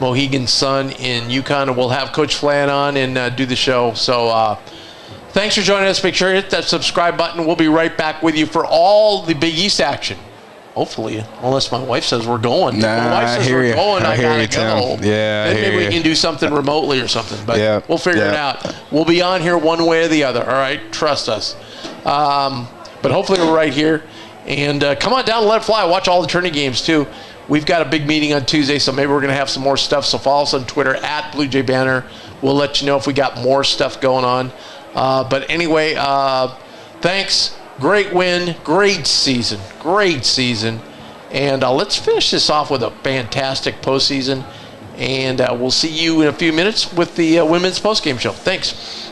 Mohegan Sun in Yukon, and we'll have Coach Flan on and do the show. So thanks for joining us. Make sure to hit that subscribe button. We'll be right back with you for all the Big East action. Hopefully, unless my wife says we're going. Nah, my wife says we're going, I gotta go. Yeah, then maybe we can do something remotely or something. But we'll figure it out. We'll be on here one way or the other. All right, trust us. But hopefully we're right here. And come on down and let it fly. Watch all the tourney games too. We've got a big meeting on Tuesday, so maybe we're going to have some more stuff. So follow us on Twitter at Blue Jay Banner. We'll let you know if we got more stuff going on. But anyway, thanks. Great win. Great season. And let's finish this off with a fantastic postseason. And we'll see you in a few minutes with the women's postgame show. Thanks.